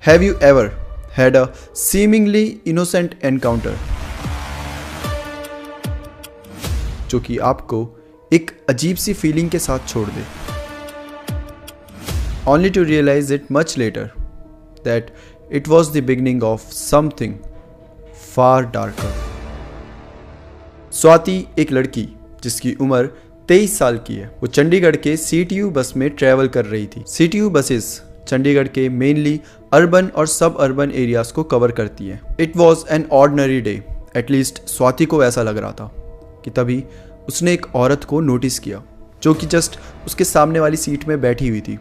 Have you ever had a seemingly innocent encounter जो कि आपको एक अजीब सी फीलिंग के साथ छोड़ दे, only to realize it much later that it was the beginning of something far darker. Swati एक लड़की जिसकी उम्र 23 साल की है। वो चंडीगढ़ के CTU बस में ट्रैवल कर रही थी। CTU बसेस चंडीगढ़ के मेनली अर्बन और सब अर्बन एरियाज को कवर करती है। It was an ordinary day, at least Swati को ऐसा लग रहा था कि तभी उसने एक औरत को नोटिस किया जो कि जस्ट उसके सामने वाली सीट में बैठी हुई थी।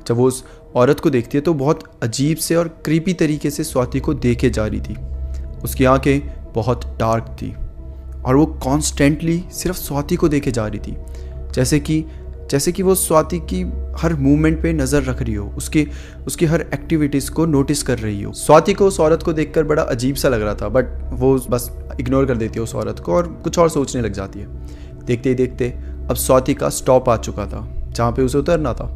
जब वो उस औरत को देखती है तो बहुत अजीब से और क्रीपी तरीके से स्वाति को देखे जा रही थी। उसकी आंखें बहुत डार्क थी और वो कॉन्स्टेंटली सिर्फ स्वाति को देखे जा रही थी, जैसे कि वो स्वाति की हर मूवमेंट पे नज़र रख रही हो, उसकी हर एक्टिविटीज़ को नोटिस कर रही हो। स्वाति को उस औरत को देखकर बड़ा अजीब सा लग रहा था, बट वो बस इग्नोर कर देती है उस औरत को और कुछ और सोचने लग जाती है। देखते ही देखते अब स्वाति का स्टॉप आ चुका था जहाँ पे उसे उतरना था।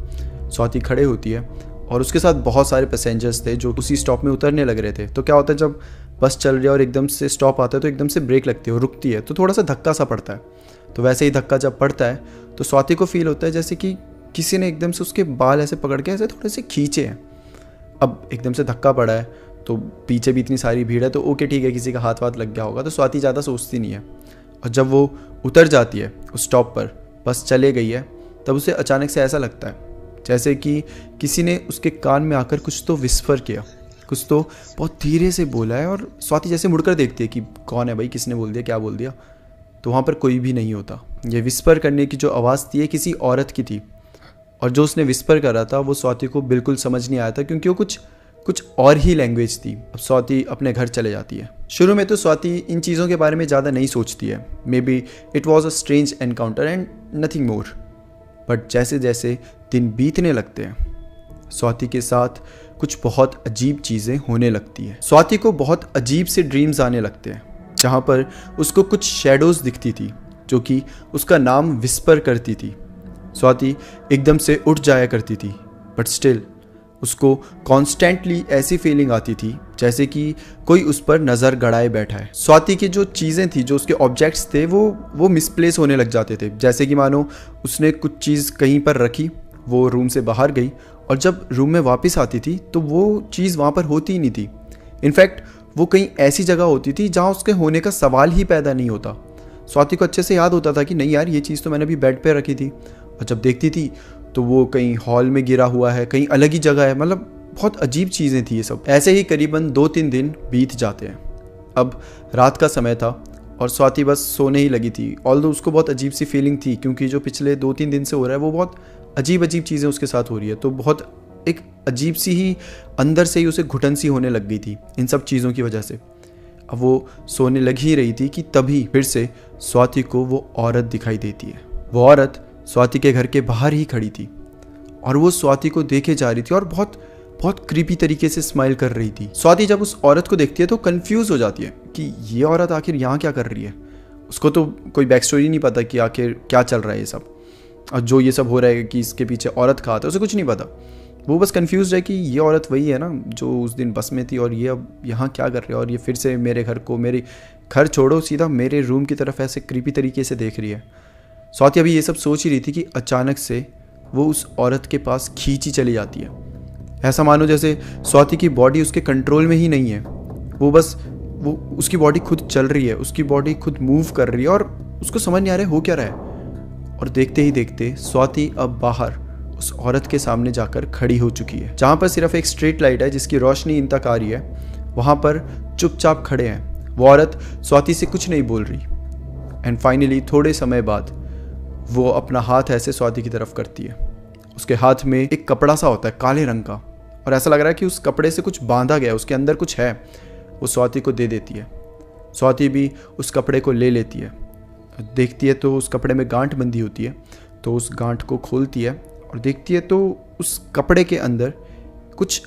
स्वाति खड़े होती है और उसके साथ बहुत सारे पैसेंजर्स थे जो उसी स्टॉप में उतरने लग रहे थे। तो क्या होता है, जब बस चल रही है और एकदम से स्टॉप आता है तो एकदम से ब्रेक लगती है और रुकती है, तो थोड़ा सा धक्का सा पड़ता है। तो वैसे ही धक्का जब पड़ता है तो स्वाति को फील होता है जैसे कि किसी ने एकदम से उसके बाल ऐसे पकड़ के ऐसे थोड़े से खींचे हैं। अब एकदम से धक्का पड़ा है तो पीछे भी इतनी सारी भीड़ है तो ओके ठीक है, किसी का हाथ वाथ लग गया होगा, तो स्वाति ज़्यादा सोचती नहीं है। और जब वो उतर जाती है उस स्टॉप पर, बस चले गई है, तब उसे अचानक से ऐसा लगता है जैसे कि किसी ने उसके कान में आकर कुछ तो विस्पर किया, कुछ तो बहुत धीरे से बोला है। और स्वाति जैसे मुड़कर देखती है कि कौन है भाई, किसने बोल दिया, क्या बोल दिया, तो वहाँ पर कोई भी नहीं होता। ये विस्पर करने की जो आवाज़ थी ये किसी औरत की थी और जो उसने विस्पर करा था वो स्वाति को बिल्कुल समझ नहीं आया था क्योंकि वो कुछ और ही लैंग्वेज थी। अब स्वाति अपने घर चले जाती है। शुरू में तो स्वाति इन चीज़ों के बारे में ज़्यादा नहीं सोचती है, may be it was a strange encounter and nothing more. But जैसे जैसे दिन बीतने लगते हैं स्वाति के साथ कुछ बहुत अजीब चीज़ें होने लगती हैं। स्वाति को बहुत अजीब से ड्रीम्स आने लगते हैं जहाँ पर उसको कुछ शैडोज़ दिखती थी जो कि उसका नाम विस्पर करती थी। स्वाति एकदम से उठ जाया करती थी, बट स्टिल उसको कॉन्स्टेंटली ऐसी फीलिंग आती थी जैसे कि कोई उस पर नज़र गड़ाए बैठा है। स्वाति की जो चीज़ें थी, जो उसके ऑब्जेक्ट्स थे, वो मिसप्लेस होने लग जाते थे। जैसे कि मानो उसने कुछ चीज़ कहीं पर रखी, वो रूम से बाहर गई और जब रूम में वापस आती थी तो वो चीज़ वहाँ पर होती ही नहीं थी। इनफैक्ट वो कहीं ऐसी जगह होती थी जहाँ उसके होने का सवाल ही पैदा नहीं होता। स्वाति को अच्छे से याद होता था कि नहीं यार, ये चीज़ तो मैंने अभी बेड पे रखी थी, और जब देखती थी तो वो कहीं हॉल में गिरा हुआ है, कहीं अलग ही जगह है। मतलब बहुत अजीब चीज़ें थी ये सब। ऐसे ही करीबन 2-3 दिन बीत जाते हैं। अब रात का समय था और स्वाति बस सोने ही लगी थी। ऑल्दो उसको बहुत अजीब सी फीलिंग थी क्योंकि जो पिछले 2-3 दिन से हो रहा है वो बहुत अजीब चीज़ें उसके साथ हो रही है, तो बहुत एक अजीब सी ही अंदर से ही उसे घुटन सी होने लग गई थी इन सब चीज़ों की वजह से। अब वो सोने लग ही रही थी कि तभी फिर से स्वाति को वो औरत दिखाई देती है। वो औरत स्वाति के घर के बाहर ही खड़ी थी और वो स्वाति को देखे जा रही थी और बहुत क्रीपी तरीके से स्माइल कर रही थी। स्वाति जब उस औरत को देखती है तो कंफ्यूज हो जाती है कि ये औरत आखिर यहाँ क्या कर रही है। उसको तो कोई बैक स्टोरी नहीं पता कि आखिर क्या चल रहा है ये सब, और जो ये सब हो रहा है कि इसके पीछे औरत कहाँ है उसे कुछ नहीं पता। वो बस कंफ्यूज है कि ये औरत वही है ना जो उस दिन बस में थी और ये अब यहाँ क्या कर रही है, और ये फिर से मेरे घर छोड़ो सीधा मेरे रूम की तरफ ऐसे क्रीपी तरीके से देख रही है। स्वाति अभी ये सब सोच ही रही थी कि अचानक से वो उस औरत के पास खींची चली जाती है। ऐसा मानो जैसे स्वाति की बॉडी उसके कंट्रोल में ही नहीं है, वो उसकी बॉडी खुद चल रही है, उसकी बॉडी खुद मूव कर रही है और उसको समझ नहीं आ रहा है हो क्या रहा है। और देखते ही देखते स्वाति अब बाहर उस औरत के सामने जाकर खड़ी हो चुकी है, जहाँ पर सिर्फ एक स्ट्रीट लाइट है जिसकी रोशनी इन तक आ रही है। वहाँ पर चुपचाप खड़े हैं। वो औरत स्वाति से कुछ नहीं बोल रही। एंड फाइनली थोड़े समय बाद वो अपना हाथ ऐसे स्वाति की तरफ करती है। उसके हाथ में एक कपड़ा सा होता है काले रंग का, और ऐसा लग रहा है कि उस कपड़े से कुछ बांधा गया, उसके अंदर कुछ है। वो स्वाति को दे देती है। स्वाति भी उस कपड़े को ले लेती है। देखती है तो उस कपड़े में गांठ बंधी होती है, तो उस गांठ को खोलती है और देखती है तो उस कपड़े के अंदर कुछ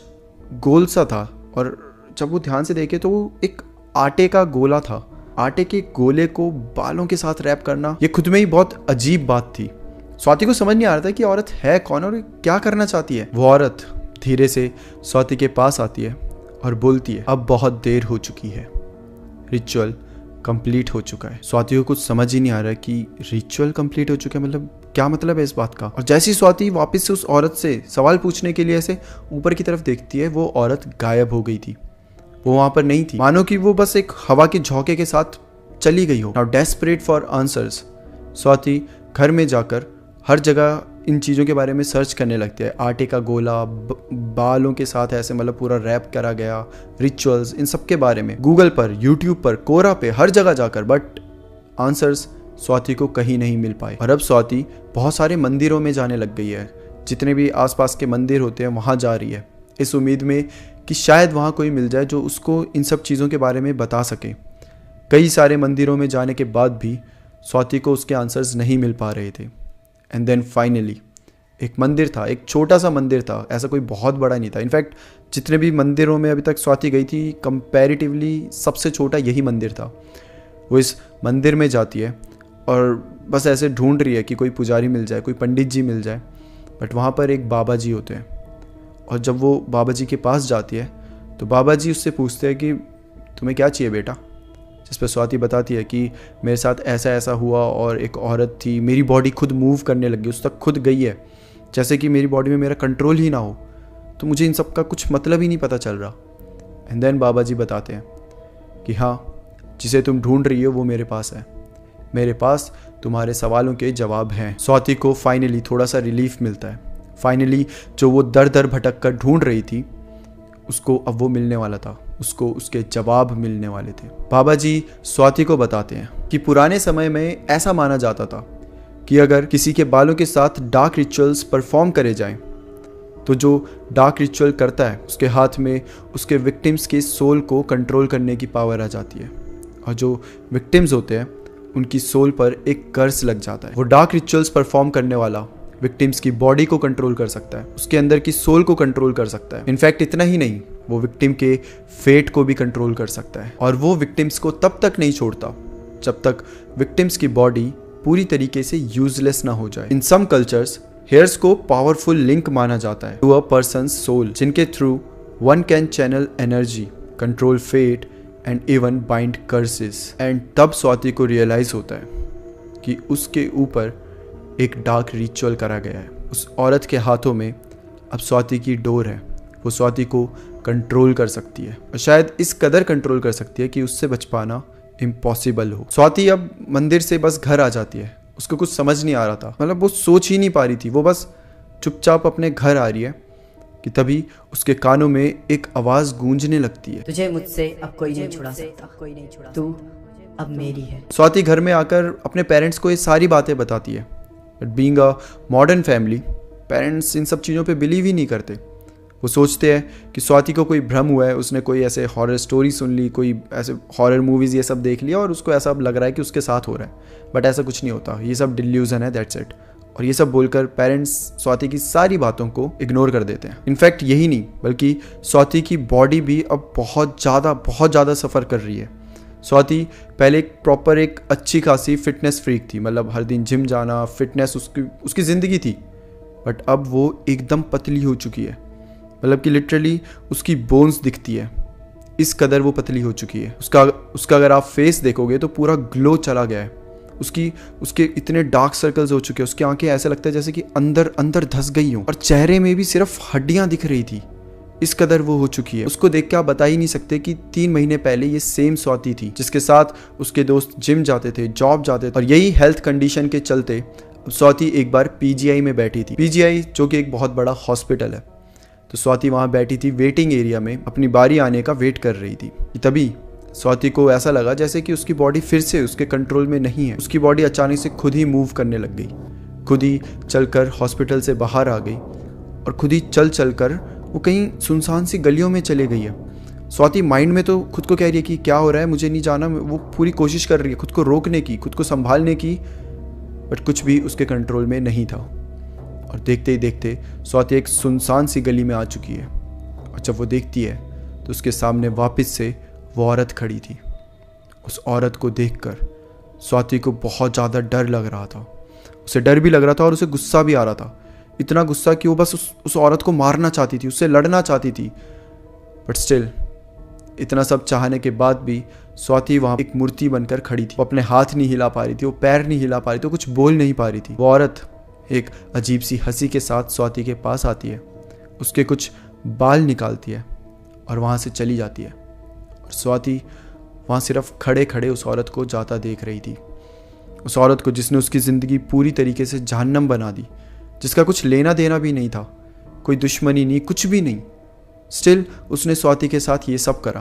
गोल सा था, और जब वो ध्यान से देखे तो वो एक आटे का गोला था। आटे के गोले को बालों के साथ रैप करना, ये खुद में ही बहुत अजीब बात थी। स्वाति को समझ नहीं आ रहा था कि औरत है कौन और क्या करना चाहती है। वो औरत धीरे से स्वाति के पास आती है और बोलती है, अब बहुत देर हो चुकी है, रिचुअल कंप्लीट हो चुका है। स्वाति को कुछ समझ ही नहीं आ रहा है कि रिचुअल कंप्लीट हो चुका है, मतलब क्या मतलब है इस बात का। और जैसी स्वाति वापस से उस औरत से सवाल पूछने के लिए ऐसे ऊपर की तरफ देखती है, वो औरत गायब हो गई थी, वो वहां पर नहीं थी, मानो कि वो बस एक हवा के झोंके के साथ चली गई हो। Now desperate for answers, Swati घर में जाकर हर जगह इन चीज़ों के बारे में सर्च करने लगती है। आटे का गोला, बालों के साथ ऐसे मतलब पूरा रैप करा गया, रिचुअल्स, इन सब के बारे में गूगल पर, यूट्यूब पर, कोरा पे, हर जगह जाकर, बट आंसर्स स्वाति को कहीं नहीं मिल पाए। और अब स्वाति बहुत सारे मंदिरों में जाने लग गई है, जितने भी आसपास के मंदिर होते हैं वहाँ जा रही है, इस उम्मीद में कि शायद वहाँ कोई मिल जाए जो उसको इन सब चीज़ों के बारे में बता सके। कई सारे मंदिरों में जाने के बाद भी स्वाति को उसके आंसर्स नहीं मिल पा रहे थे। एंड देन फाइनली एक मंदिर था, एक छोटा सा मंदिर था, ऐसा कोई बहुत बड़ा नहीं था। इनफैक्ट जितने भी मंदिरों में अभी तक स्वाति गई थी, कंपैरेटिवली सबसे छोटा यही मंदिर था। वो इस मंदिर में जाती है और बस ऐसे ढूंढ रही है कि कोई पुजारी मिल जाए, कोई पंडित जी मिल जाए, बट वहाँ पर एक बाबा जी होते हैं। और जब वो बाबा जी के पास जाती है तो बाबा जी उससे पूछते हैं कि तुम्हें क्या चाहिए बेटा। जिस पर स्वाति बताती है कि मेरे साथ ऐसा ऐसा हुआ और एक औरत थी, मेरी बॉडी खुद मूव करने लगी, उस तक खुद गई है, जैसे कि मेरी बॉडी में मेरा कंट्रोल ही ना हो, तो मुझे इन सब का कुछ मतलब ही नहीं पता चल रहा। एंड देन बाबा जी बताते हैं कि हाँ, जिसे तुम ढूंढ रही हो वो मेरे पास है, मेरे पास तुम्हारे सवालों के जवाब हैं। स्वाति को फाइनली थोड़ा सा रिलीफ मिलता है। फाइनली जो वो दर दर भटक कर ढूंढ रही थी, उसको अब वो मिलने वाला था, उसको उसके जवाब मिलने वाले थे। बाबा जी स्वाति को बताते हैं कि पुराने समय में ऐसा माना जाता था कि अगर किसी के बालों के साथ डार्क रिचुअल्स परफॉर्म करे जाएं, तो जो डार्क रिचुअल करता है उसके हाथ में उसके विक्टिम्स के सोल को कंट्रोल करने की पावर आ जाती है, और जो विक्टिम्स होते हैं उनकी सोल पर एक कर्स लग जाता है। वो डार्क रिचुअल्स परफॉर्म करने वाला विक्टिम्स की बॉडी को कंट्रोल कर सकता है, उसके अंदर की सोल को कंट्रोल कर सकता है। इनफैक्ट इतना ही नहीं, वो विक्टिम के फेट को भी कंट्रोल कर सकता है, और वो विक्टिम्स को तब तक नहीं छोड़ता जब तक विक्टिम्स की बॉडी पूरी तरीके से यूजलेस ना हो जाए। इन सम कल्चर्स हेयर्स को पावरफुल लिंक माना जाता है टू अ पर्सन्स सोल, जिनके through one can channel energy, control fate and even bind curses. And तब स्वाति को रियलाइज होता है कि उसके ऊपर एक डार्क रिचुअल करा गया है। उस औरत के हाथों में अब स्वाति की डोर है, वो स्वाति को कंट्रोल कर सकती है, और शायद इस कदर कंट्रोल कर सकती है कि उससे बच पाना इम्पॉसिबल हो। स्वाति अब मंदिर से बस घर आ जाती है, उसको कुछ समझ नहीं आ रहा था, मतलब वो सोच ही नहीं पा रही थी, वो बस चुपचाप अपने घर आ रही है कि तभी उसके कानों में एक आवाज गूंजने लगती है, तुझे मुझसे अब कोई नहीं छुड़ा सकता, तू अब मेरी है। स्वाति घर में आकर अपने पेरेंट्स को ये सारी बातें बताती है, but being a modern family, parents इन सब चीज़ों पे बिलीव ही नहीं करते। वो सोचते हैं कि स्वाति को कोई भ्रम हुआ है, उसने कोई ऐसे हॉरर स्टोरी सुन ली, कोई ऐसे हॉरर मूवीज़ ये सब देख लिया और उसको ऐसा लग रहा है कि उसके साथ हो रहा है, बट ऐसा कुछ नहीं होता, ये सब डिल्यूजन है, दैट्स इट। और ये सब बोलकर पेरेंट्स स्वाति की सारी बातों को इग्नोर कर देते हैं। इनफैक्ट यही नहीं, बल्कि स्वाति की बॉडी भी अब बहुत ज़्यादा सफ़र कर रही है। स्वाति पहले एक अच्छी खासी फिटनेस फ्रीक थी, मतलब हर दिन जिम जाना, फिटनेस उसकी ज़िंदगी थी, बट अब वो एकदम पतली हो चुकी है, मतलब कि लिटरली उसकी बोन्स दिखती है, इस कदर वो पतली हो चुकी है। उसका अगर आप फेस देखोगे तो पूरा ग्लो चला गया है, उसके इतने डार्क सर्कल्स हो चुके हैं, उसकी आंखें ऐसे लगता है जैसे कि अंदर धंस गई हों, और चेहरे में भी सिर्फ हड्डियां दिख रही थी, इस कदर वो हो चुकी है। उसको देख के आप बता ही नहीं सकते कि 3 महीने पहले ये सेम स्वाति थी, जिसके साथ उसके दोस्त जिम जाते थे, जॉब जाते थे, और यही हेल्थ कंडीशन के चलते स्वाति एक बार पीजीआई में बैठी थी। पीजीआई जो कि एक बहुत बड़ा हॉस्पिटल है, तो स्वाति वहाँ बैठी थी वेटिंग एरिया में, अपनी बारी आने का वेट कर रही थी। तभी स्वाति को ऐसा लगा जैसे कि उसकी बॉडी फिर से उसके कंट्रोल में नहीं है। उसकी बॉडी अचानक से खुद ही मूव करने लग गई, खुद ही चलकर हॉस्पिटल से बाहर आ गई, और खुद ही चल कर वो कहीं सुनसान सी गलियों में चले गई है। स्वाति माइंड में तो खुद को कह रही है कि क्या हो रहा है, मुझे नहीं जाना, वो पूरी कोशिश कर रही है खुद को रोकने की, खुद को संभालने की, बट कुछ भी उसके कंट्रोल में नहीं था। और देखते ही देखते स्वाति एक सुनसान सी गली में आ चुकी है, और जब वो देखती है तो उसके सामने वापस से वो औरत खड़ी थी। उस औरत को देखकर स्वाति को बहुत ज़्यादा डर लग रहा था, उसे डर भी लग रहा था और उसे गुस्सा भी आ रहा था इतना गुस्सा कि वो बस उस औरत को मारना चाहती थी, उससे लड़ना चाहती थी। बट स्टिल इतना सब चाहने के बाद भी स्वाति वहाँ एक मूर्ति बनकर खड़ी थी। वो अपने हाथ नहीं हिला पा रही थी, वो पैर नहीं हिला पा रही थी, वो कुछ बोल नहीं पा रही थी। वो औरत एक अजीब सी हंसी के साथ स्वाति के पास आती है, उसके कुछ बाल निकालती है और वहाँ से चली जाती है। और स्वाति वहाँ सिर्फ खड़े खड़े उस औरत को जाता देख रही थी। उस औरत को जिसने उसकी ज़िंदगी पूरी तरीके से जहन्नम बना दी, जिसका कुछ लेना देना भी नहीं था, कोई दुश्मनी नहीं, कुछ भी नहीं। स्टिल उसने स्वाति के साथ ये सब करा।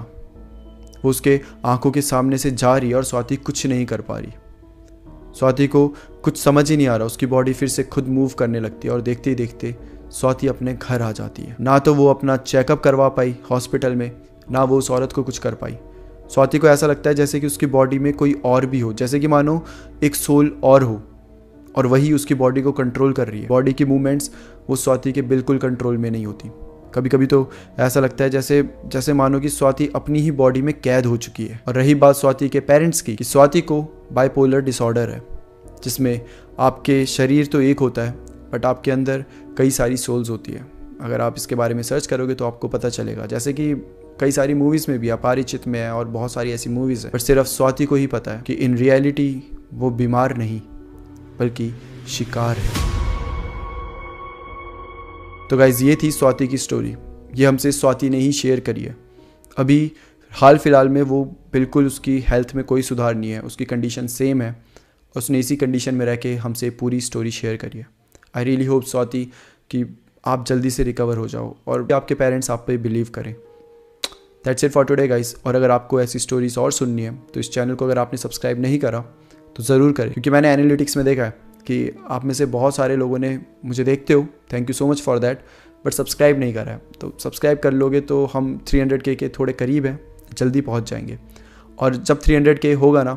वो उसके आंखों के सामने से जा रही है और स्वाति कुछ नहीं कर पा रही। स्वाति को कुछ समझ ही नहीं आ रहा। उसकी बॉडी फिर से खुद मूव करने लगती है और देखते ही देखते स्वाति अपने घर आ जाती है। ना तो वो अपना चेकअप करवा पाई हॉस्पिटल में, ना वो उस औरत को कुछ कर पाई। स्वाति को ऐसा लगता है जैसे कि उसकी बॉडी में कोई और भी हो, जैसे कि मानो एक सोल और हो और वही उसकी बॉडी को कंट्रोल कर रही है। बॉडी की मूवमेंट्स वो स्वाति के बिल्कुल कंट्रोल में नहीं होती। कभी कभी तो ऐसा लगता है जैसे मानो कि स्वाति अपनी ही बॉडी में कैद हो चुकी है। और रही बात स्वाति के पेरेंट्स की, कि स्वाति को बाइपोलर डिसऑर्डर है, जिसमें आपके शरीर तो एक होता है बट आपके अंदर कई सारी सोल्स होती है। अगर आप इसके बारे में सर्च करोगे तो आपको पता चलेगा, जैसे कि कई सारी मूवीज़ में भी, अपरिचित में है और बहुत सारी ऐसी मूवीज़ है। बट सिर्फ स्वाति को ही पता है कि इन रियलिटी वो बीमार नहीं बल्कि शिकार है। तो गाइज ये थी स्वाति की स्टोरी। ये हमसे स्वाति ने ही शेयर करी है। अभी हाल फिलहाल में वो बिल्कुल, उसकी हेल्थ में कोई सुधार नहीं है, उसकी कंडीशन सेम है। उसने इसी कंडीशन में रह के हमसे पूरी स्टोरी शेयर करी है। आई रियली होप स्वाति कि आप जल्दी से रिकवर हो जाओ और आपके पेरेंट्स आप पे बिलीव करें। That's it for today guys. और अगर आपको ऐसी स्टोरीज और सुननी है तो इस चैनल को अगर आपने सब्सक्राइब नहीं करा तो ज़रूर करें, क्योंकि मैंने एनालिटिक्स में देखा है कि आप में से बहुत सारे लोगों ने मुझे देखते हो, thank you so much for that, but subscribe नहीं करा है। तो सब्सक्राइब कर लोगे तो हम 300K के थोड़े करीब हैं, जल्दी पहुंच जाएंगे। और जब 300K होगा ना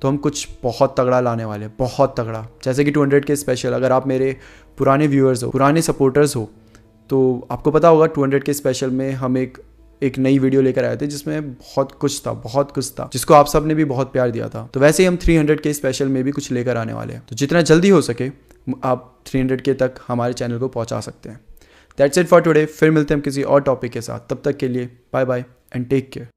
तो हम कुछ बहुत तगड़ा लाने वाले हैं, बहुत तगड़ा। जैसे कि 200K स्पेशल, अगर आप मेरे पुराने व्यूअर्स हो, पुराने सपोर्टर्स हो, तो आपको पता होगा 200K स्पेशल में हम एक नई वीडियो लेकर आए थे जिसमें बहुत कुछ था, जिसको आप सब ने भी बहुत प्यार दिया था। तो वैसे ही हम 300K स्पेशल में भी कुछ लेकर आने वाले हैं। तो जितना जल्दी हो सके आप 300K तक हमारे चैनल को पहुंचा सकते हैं। That's it for today. फिर मिलते हैं हम किसी और टॉपिक के साथ। तब तक के लिए bye bye and take care.